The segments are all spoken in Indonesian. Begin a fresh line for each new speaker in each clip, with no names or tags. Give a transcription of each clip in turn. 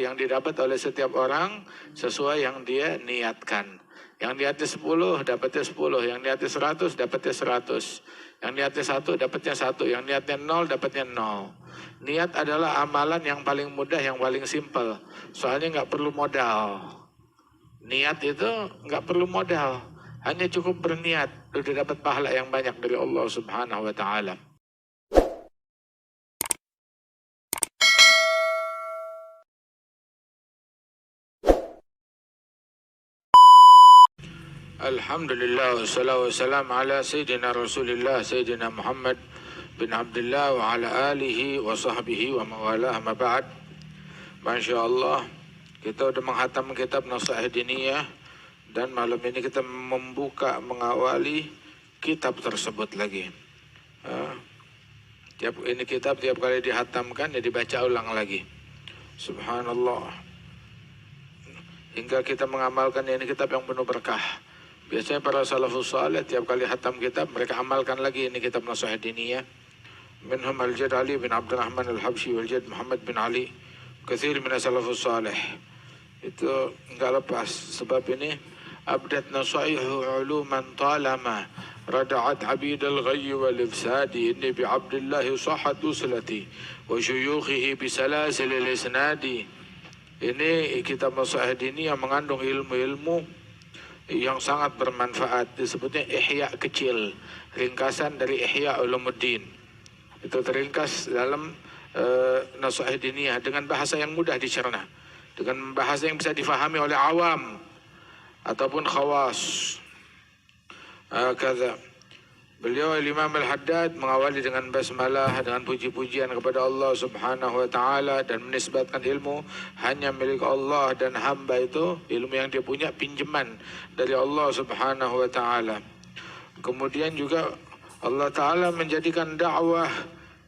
yang didapat oleh setiap orang sesuai yang dia niatkan. Yang niatnya 10 dapatnya 10, yang niatnya 100 dapatnya 100, yang niatnya 1 dapatnya 1, yang niatnya 0 dapatnya 0. Niat adalah amalan yang paling mudah, yang paling simpel. Soalnya nggak perlu modal. Niat itu nggak perlu modal, hanya cukup berniat, udah dapat pahala yang banyak dari Allah Subhanahu wa Ta'ala. Alhamdulillah wassalatu wassalamu ala Sayyidina Rasulillah Sayyidina Muhammad bin Abdullah wa ala alihi wa sahbihi wa mawalah ma ba'd. Masya Allah, kita sudah menghatam kitab Nasihat Diniyah dan malam ini kita mengawali kitab tersebut lagi. Ini kitab tiap kali dihatamkan ya dibaca ulang lagi. Subhanallah. Hingga kita mengamalkan ini kitab yang penuh berkah. Biasanya para salafus salih tiap kali hatam kitab mereka amalkan lagi ini kitab Nasihat Diniyah. Minhum al-Jad Ali bin Abdurrahman al-Habsyi wal-Jad Muhammad bin Ali. Katsir min salafus salih. Itu enggak lepas sebab ini abdat nasaihu uluman talama rada'at abid al-ghayy wal-ifsadi inni bi Abdullah sahhat uslati wa syuyukhihi bi salasil al-isnadi. Ini kitab Nasihat Diniyah mengandung ilmu-ilmu yang sangat bermanfaat, disebutnya Ihya kecil, ringkasan dari Ihya Ulumuddin. Itu teringkas dalam Nasihat Diniyah dengan bahasa yang mudah dicerna, dengan bahasa yang bisa difahami oleh awam ataupun khawas. Kata beliau Imam Al-Haddad mengawali dengan basmalah, dengan puji-pujian kepada Allah Subhanahu wa Ta'ala dan menisbatkan ilmu hanya milik Allah, dan hamba itu ilmu yang dia punya pinjaman dari Allah Subhanahu wa Ta'ala. Kemudian juga Allah Ta'ala menjadikan dakwah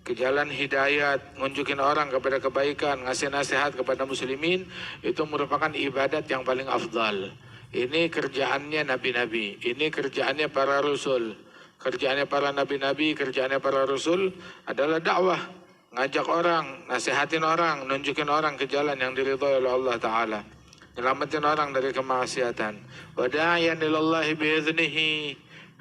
ke jalan hidayat, ngunjukin orang kepada kebaikan, ngasih nasihat kepada muslimin, itu merupakan ibadat yang paling afdal. Ini kerjaannya nabi-nabi, ini kerjaannya para rasul. Kerjaannya para nabi-nabi, kerjaannya para rasul adalah dakwah, ngajak orang, nasihatin orang, nunjukin orang ke jalan yang diridhai oleh Allah Ta'ala, nyelamatin orang dari kemaksiatan. Wa da'iyan ilallahi bi'idhnihi.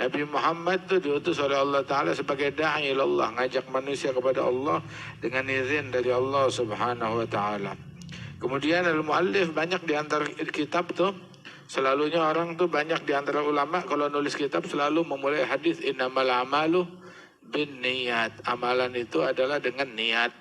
Nabi Muhammad itu diutus oleh Allah Ta'ala sebagai da'i ilallah, ngajak manusia kepada Allah dengan izin dari Allah Subhanahu wa Ta'ala. Kemudian al-muallif banyak di antara kitab tuh, selalunya orang tuh banyak di antara ulama kalau nulis kitab selalu memulai hadis innamal a'malu binniyat. Amalan itu adalah dengan niat.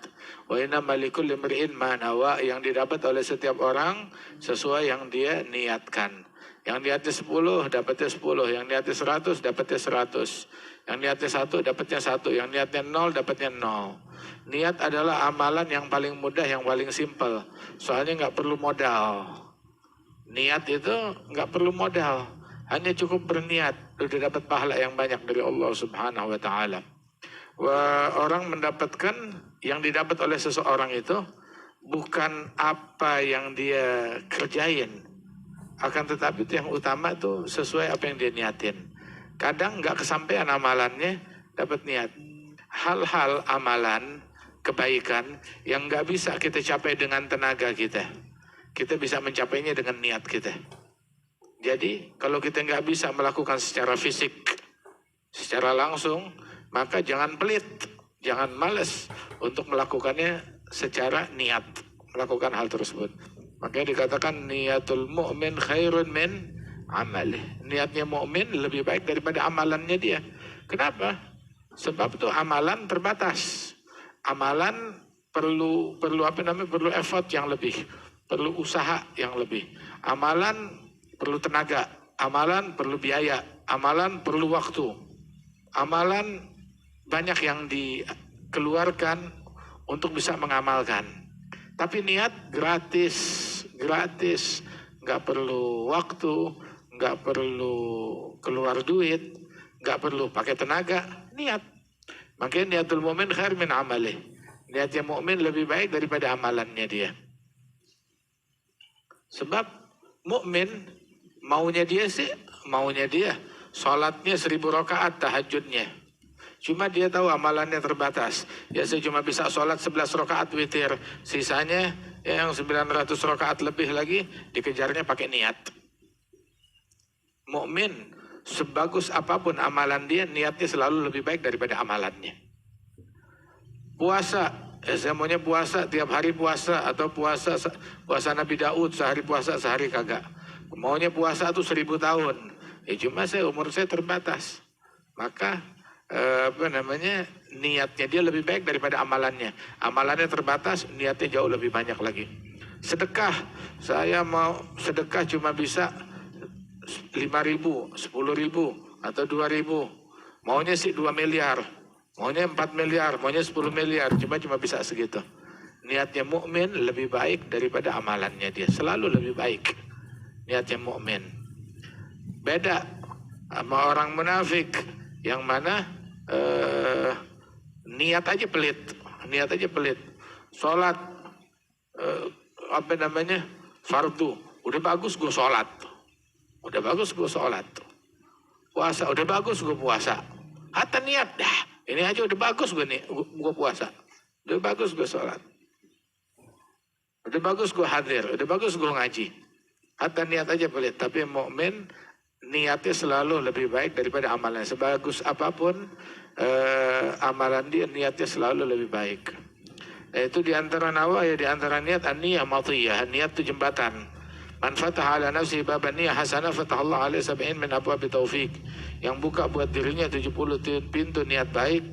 Wa innamal likulli imri'in ma nawa, yang didapat oleh setiap orang sesuai yang dia niatkan. Yang niatnya 10 dapatnya 10, yang niatnya 100 dapatnya 100, yang niatnya 1 dapatnya 1, yang niatnya 0 dapatnya 0. Niat adalah amalan yang paling mudah, yang paling simpel. Soalnya nggak perlu modal. Niat itu nggak perlu modal, hanya cukup berniat, udah dapat pahala yang banyak dari Allah Subhanahu wa Ta'ala. Orang mendapatkan yang didapat oleh seseorang itu bukan apa yang dia kerjain, akan tetapi itu yang utama itu sesuai apa yang dia niatin. Kadang nggak kesampaian amalannya, dapat niat. Hal-hal amalan kebaikan yang nggak bisa kita capai dengan tenaga kita bisa mencapainya dengan niat kita. Jadi kalau kita nggak bisa melakukan secara fisik, secara langsung, maka jangan pelit, jangan malas untuk melakukannya secara niat, melakukan hal tersebut. Makanya dikatakan niatul mu'min khairun min amalih. Niatnya mu'min lebih baik daripada amalannya dia. Kenapa? Sebab itu amalan terbatas. Amalan perlu effort yang lebih. Perlu usaha yang lebih. Amalan perlu tenaga, amalan perlu biaya, amalan perlu waktu. Amalan banyak yang dikeluarkan untuk bisa mengamalkan. Tapi niat gratis, nggak perlu waktu, nggak perlu keluar duit, nggak perlu pakai tenaga, niat. Makanya niatul mu'min khair min amalih. Niatnya mu'min lebih baik daripada amalannya dia. Sebab mukmin maunya dia sholatnya 1000 rakaat tahajudnya. Cuma dia tahu amalannya terbatas. Ya saya cuma bisa sholat 11 rakaat witir, sisanya yang 900 rakaat lebih lagi dikejarnya pakai niat. Mukmin sebagus apapun amalan dia, niatnya selalu lebih baik daripada amalannya. Puasa, saya maunya puasa tiap hari puasa, atau puasa Nabi Daud sehari puasa sehari kagak. Maunya puasa tuh 1000 tahun. Cuma umur saya terbatas. Maka niatnya dia lebih baik daripada amalannya. Amalannya terbatas, niatnya jauh lebih banyak lagi. Sedekah, saya mau sedekah cuma bisa 5.000, 10.000, atau 2.000. Maunya sih 2 miliar, maunya 4 miliar, maunya 10 miliar, cuma bisa segitu. Niatnya mukmin lebih baik daripada amalannya dia, selalu lebih baik niatnya mukmin. Beda sama orang munafik yang mana niat aja pelit, sholat fardu, udah bagus gue sholat, puasa udah bagus gue puasa, hatta niat dah ini aja udah bagus gue puasa, udah bagus gue sholat, udah bagus gue hadir, udah bagus gue ngaji, hatta niat aja pelit. Tapi mukmin niatnya selalu lebih baik daripada amalannya. Sebagus apapun amalan dia, niatnya selalu lebih baik. Itu diantara nawaya, diantara niat an-niyah matiyah. Niat itu jembatan. Man fataha ala nafsi baban niyah hasanah fatahallahu alaihi sab'in min abwabi taufik. Yang buka buat dirinya 70 pintu niat baik.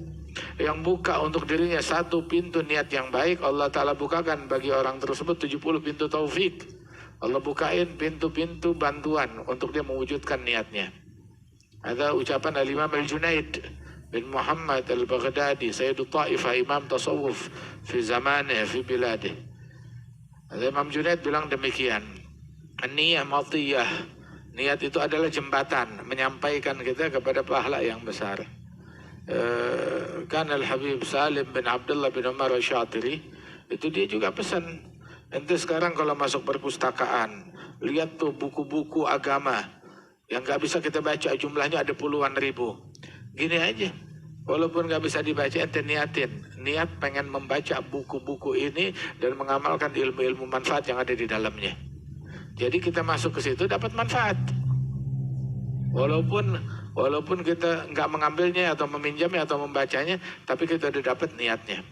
Yang buka untuk dirinya 1 pintu niat yang baik, Allah Ta'ala bukakan bagi orang tersebut 70 pintu taufik. Allah bukain pintu-pintu bantuan untuk dia mewujudkan niatnya. Ada ucapan Al-Imam Al-Junaid bin Muhammad Al-Baghdadi, Sayyidul Ta'ifah, Imam Tasawuf fi zamanah, fi biladih. Imam Junaid bilang demikian, an-niyah matiyah, niat itu adalah jembatan menyampaikan kita kepada pahala yang besar. Kan Al-Habib Salim bin Abdullah bin Umar Al-Syatiri, itu dia juga pesan, ente sekarang kalau masuk perpustakaan, lihat tuh buku-buku agama yang gak bisa kita baca, jumlahnya ada puluhan ribu. Gini aja, walaupun gak bisa dibaca, ente niatin, niat pengen membaca buku-buku ini dan mengamalkan ilmu-ilmu manfaat yang ada di dalamnya. Jadi kita masuk ke situ dapat manfaat. Walaupun kita nggak mengambilnya atau meminjamnya atau membacanya, tapi kita udah dapat niatnya.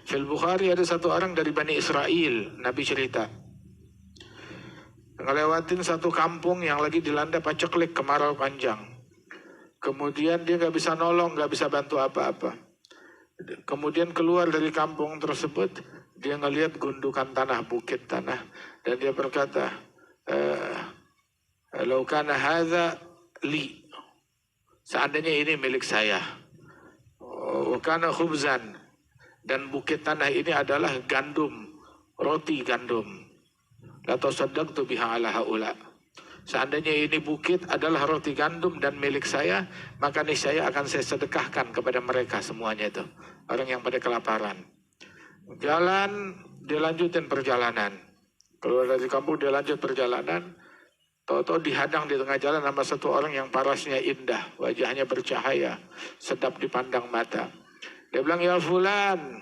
Fil Bukhari ada satu orang dari Bani Israel, Nabi cerita, ngelewatin satu kampung yang lagi dilanda paceklik, kemarau panjang. Kemudian dia nggak bisa nolong, nggak bisa bantu apa-apa. Kemudian keluar dari kampung tersebut, dia ngelihat gundukan tanah, bukit tanah, dan dia berkata, "Lau kana hadza li." Seandainya ini milik saya. Kana khubzan, dan bukit tanah ini adalah gandum, roti gandum. La tasaddaqtu biha ala haula. Seandainya ini bukit adalah roti gandum dan milik saya, maka niscaya akan saya sedekahkan kepada mereka semuanya itu, orang yang pada kelaparan. Jalan, dia lanjutin perjalanan. Keluar dari kampung, dia lanjut perjalanan. Tahu-tahu dihadang di tengah jalan sama satu orang yang parasnya indah, wajahnya bercahaya, sedap dipandang mata. Dia bilang, "Ya fulan,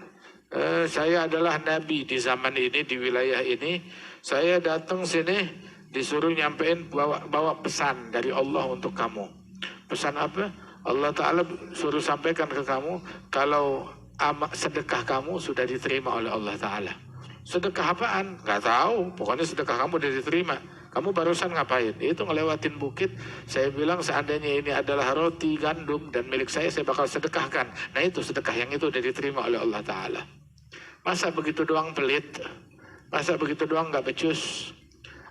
saya adalah nabi di zaman ini, di wilayah ini. Saya datang sini disuruh nyampein bawa pesan dari Allah untuk kamu." Pesan apa? Allah Ta'ala suruh sampaikan ke kamu kalau sedekah kamu sudah diterima oleh Allah Ta'ala. Sedekah apaan? Gak tahu, pokoknya sedekah kamu udah diterima. Kamu barusan ngapain? Itu ngelewatin bukit. Saya bilang seandainya ini adalah roti gandum dan milik saya bakal sedekahkan. Nah itu sedekah yang itu udah diterima oleh Allah Ta'ala. Masa begitu doang pelit? Masa begitu doang gak becus?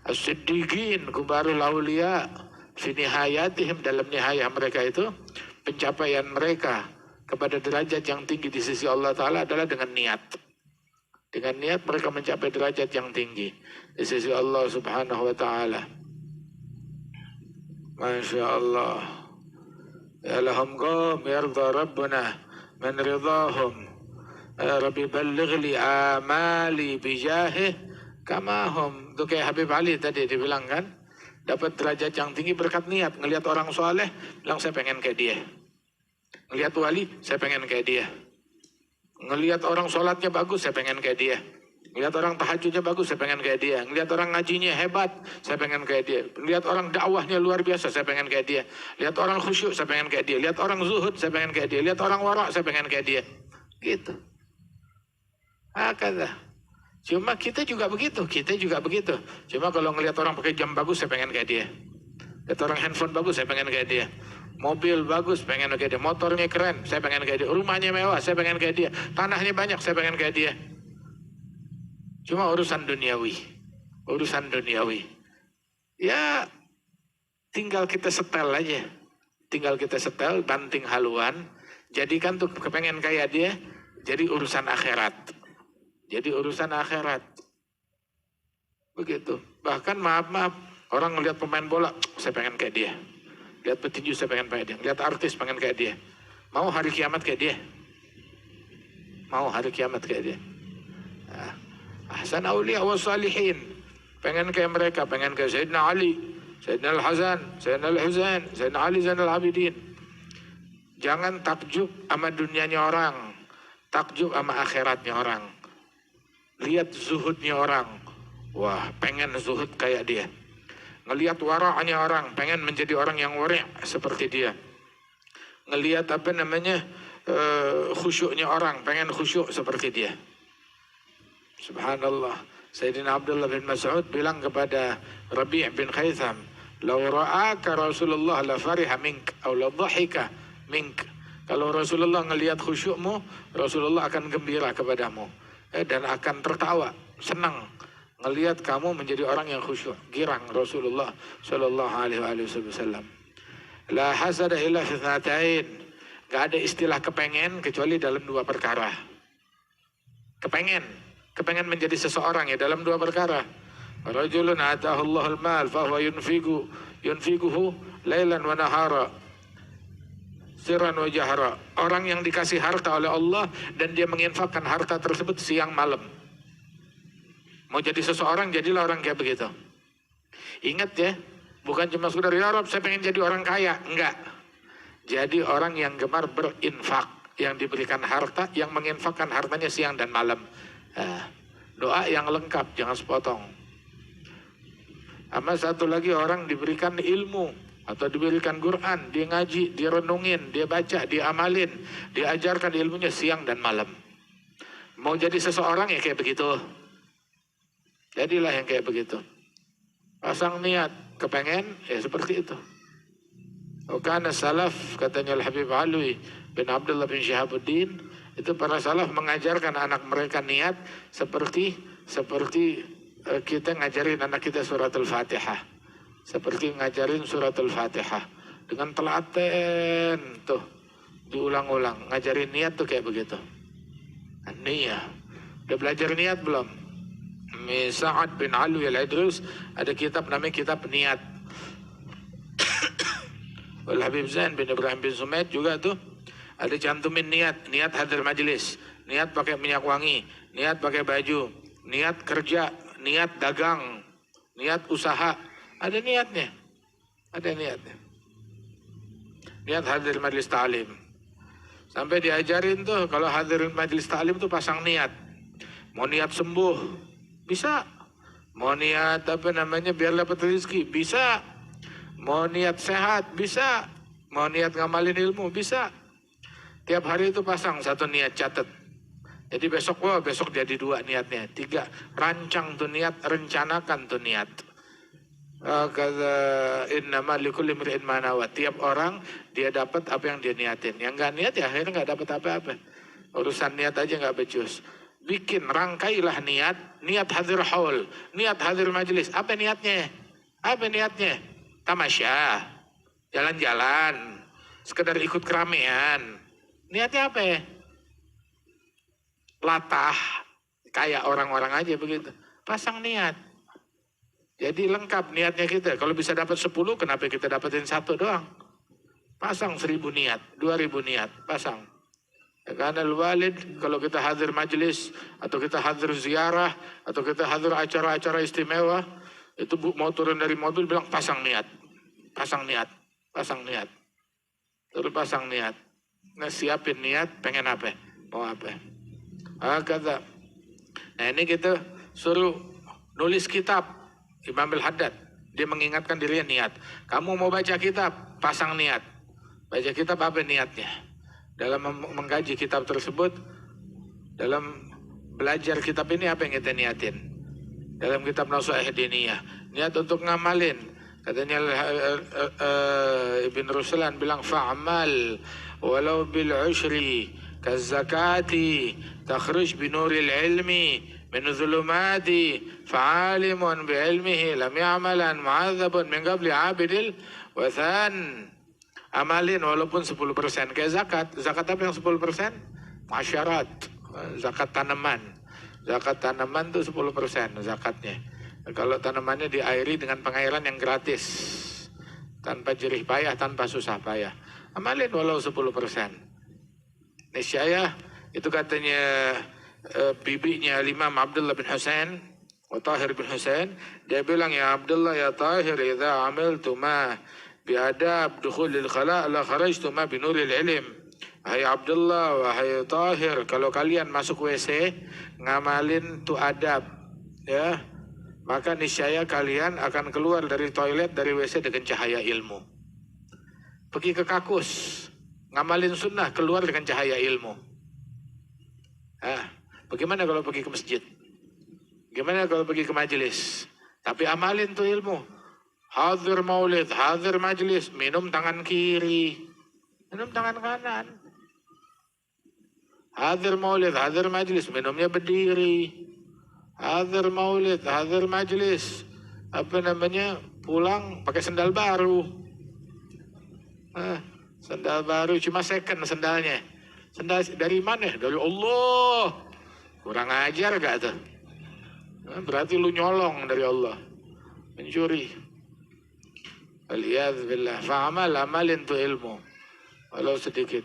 As-siddiqin kubarul awliya fi nihayatihim, dalam nihayah mereka itu, pencapaian mereka kepada derajat yang tinggi di sisi Allah Ta'ala adalah dengan niat. Dengan niat mereka mencapai derajat yang tinggi di sisi Allah Subhanahu wa Ta'ala. Masya Allah. Ya lahum qawm yarda Rabbuna man ridahum. Rabbi balligh li amali bijahih kamahum. Itu kayak Habib Ali tadi dibilang kan, dapat derajat yang tinggi berkat niat. Ngelihat orang soleh, bilang saya pengen kayak dia. Ngelihat wali, saya pengen kayak dia. Ngelihat orang sholatnya bagus, saya pengen kayak dia. Lihat orang tahajudnya bagus, saya pengen kayak dia. Lihat orang ngajinya hebat, saya pengen kayak dia. Lihat orang dakwahnya luar biasa, saya pengen kayak dia. Lihat orang khusyuk, saya pengen kayak dia. Lihat orang zuhud, saya pengen kayak dia. Lihat orang wara, saya pengen kayak dia. Gitu. Kata. Cuma kita juga begitu, Cuma kalau ngelihat orang pakai jam bagus, saya pengen kayak dia. Lihat orang handphone bagus, saya pengen kayak dia. Mobil bagus, pengen kayak dia. Motornya keren, saya pengen kayak dia. Rumahnya mewah, saya pengen kayak dia. Tanahnya banyak, saya pengen kayak dia. Cuma urusan duniawi. Ya tinggal kita setel aja. Banting haluan. Jadikan tuh kepengen kayak dia. Jadi urusan akhirat. Begitu. Bahkan maaf. Orang ngelihat pemain bola, saya pengen kayak dia. Lihat petinju, saya pengen kayak dia. Lihat artis, pengen kayak dia. Mau hari kiamat kayak dia. Nah. Ahsan awliya wa salihin. Pengen kayak mereka, pengen kayak Sayyidina Ali, Sayyidina Al-Hasan, Sayyidina Al-Husain, Sayyidina Ali Zainal Abidin. Jangan takjub sama dunianya orang, takjub sama akhiratnya orang. Lihat zuhudnya orang. Wah, pengen zuhud kayak dia. Ngelihat wara'nya orang, pengen menjadi orang yang wari' seperti dia. Ngelihat khusyuknya orang, pengen khusyuk seperti dia. Subhanallah. Sayyidina Abdullah bin Mas'ud bilang kepada Rabi' bin Khaytham, "Law ra'aka Rasulullah la fariha mink atau la dhahika mink." Kalau Rasulullah ngelihat khusyukmu, Rasulullah akan gembira kepadamu dan akan tertawa, senang ngelihat kamu menjadi orang yang khusyuk. Girang Rasulullah sallallahu alaihi wasallam. La hasada illa fi tsnatain. Enggak ada istilah kepengen kecuali dalam dua perkara. Kepengen menjadi seseorang ya dalam dua perkara. Rajulun atahu Allahul mal fa huwa yunfiguhu lailan wa nahara sirran wa jahra. Orang yang dikasih harta oleh Allah dan dia menginfakkan harta tersebut siang malam. Mau jadi seseorang, jadilah orang kayak begitu. Ingat ya, bukan cuma sekedar ya Rob, saya pengen jadi orang kaya. Enggak. Jadi orang yang gemar berinfak, yang diberikan harta, yang menginfakkan hartanya siang dan malam. Doa yang lengkap, jangan sepotong. Sama satu lagi orang diberikan ilmu atau diberikan Quran, dia ngaji, dia renungin, dia baca, dia amalin, dia ajarkan ilmunya siang dan malam. Mau jadi seseorang ya kayak begitu. Jadilah yang kayak begitu. Pasang niat, kepengen ya seperti itu. Karena salaf, katanya Al-Habib Alwi bin Abdullah bin Syihabuddin, itu para salaf mengajarkan anak mereka niat seperti kita ngajarin anak kita suratul Fatihah. Seperti ngajarin suratul Fatihah. Dengan telaten tuh diulang-ulang. Ngajarin niat tuh kayak begitu. Niat. Udah belajar niat belum? Sa'ad bin Alwi al-Idrus ada kitab namanya kitab niat. Al-Habib Zain bin Ibrahim bin Sumaid juga tuh ada cantumin niat hadir majelis, niat pakai minyak wangi, niat pakai baju, niat kerja, niat dagang, niat usaha, ada niatnya. Niat hadir majelis ta'lim. Sampai diajarin tuh kalau hadir majelis ta'lim tuh pasang niat. Mau niat sembuh, bisa. Mau niat biar dapat rezeki, bisa. Mau niat sehat, bisa. Mau niat ngamalin ilmu, bisa. Tiap hari itu pasang satu niat, catat. Jadi besok jadi 2 niatnya, 3 rancang tuh niat, rencanakan tuh niat. Kata innama likulli imri'in ma nawa. Tiap orang dia dapat apa yang dia niatin. Yang nggak niat ya akhirnya nggak dapat apa-apa. Urusan niat aja nggak becus. Bikin, rangkailah niat hadir haul, niat hadir majelis. Apa niatnya? Tamasya, jalan-jalan, sekedar ikut keramaian. Niatnya apa? Latah, kayak orang-orang aja begitu. Pasang niat. Jadi lengkap niatnya kita. Kalau bisa dapat 10, kenapa kita dapetin 1 doang? Pasang 1000 niat, 2000 niat, pasang. Karena walid kalau kita hadir majelis atau kita hadir ziarah atau kita hadir acara-acara istimewa, itu mau turun dari mobil bilang pasang niat. Terus pasang niat. Nah siapin niat, pengen apa? Mau apa? Kata Nah ini kita suruh nulis kitab Imam Al-Haddad. Dia mengingatkan dirinya niat. Kamu mau baca kitab, pasang niat. Baca kitab apa niatnya? Dalam mengkaji kitab tersebut, dalam belajar kitab ini apa yang kita niatin? Dalam kitab Nasuhah Diniyah, niat untuk ngamalin. Katanya Ibn Ruslan bilang fa'amal walau bil ushri kazakati takhruj binuril ilmi min zulumati fa'alimun bi ilmihi lam ya'malan mu'adzabun min qabli 'abidil wathan. Amalin walaupun 10%. Kayak zakat. Zakat apa yang 10%? Masyarat. Zakat tanaman. Zakat tanaman itu 10% zakatnya. Kalau tanamannya diairi dengan pengairan yang gratis. Tanpa jerih payah, tanpa susah payah. Amalin walau 10%. Niscaya itu katanya bibinya Imam Abdullah bin Husain, Tahir bin Husain. Dia bilang, ya Abdullah ya Tahir, idza amiltu ma biadab dukhulil khala' la kharajtu ma binuril ilm. Hai Abdullah, wahai Tahir, kalau kalian masuk WC ngamalin tu adab, ya, maka niscaya kalian akan keluar dari toilet, dari WC dengan cahaya ilmu. Pergi ke kakus, ngamalin sunnah, keluar dengan cahaya ilmu. Bagaimana kalau pergi ke masjid? Gimana kalau pergi ke majelis? Tapi amalin tuh ilmu. Hadir maulid, hadir majelis, minum tangan kiri, minum tangan kanan. Hadir maulid, hadir majelis, minumnya berdiri. Hadir maulid, hadir majelis, pulang pakai sendal baru. Sendal baru cuma second sendalnya. Sendal dari mana? Dari Allah. Kurang ajar gak tuh? Berarti lu nyolong dari Allah, mencuri. Waliyadzubillah. Fa'amal, amalin tu ilmu walau sedikit.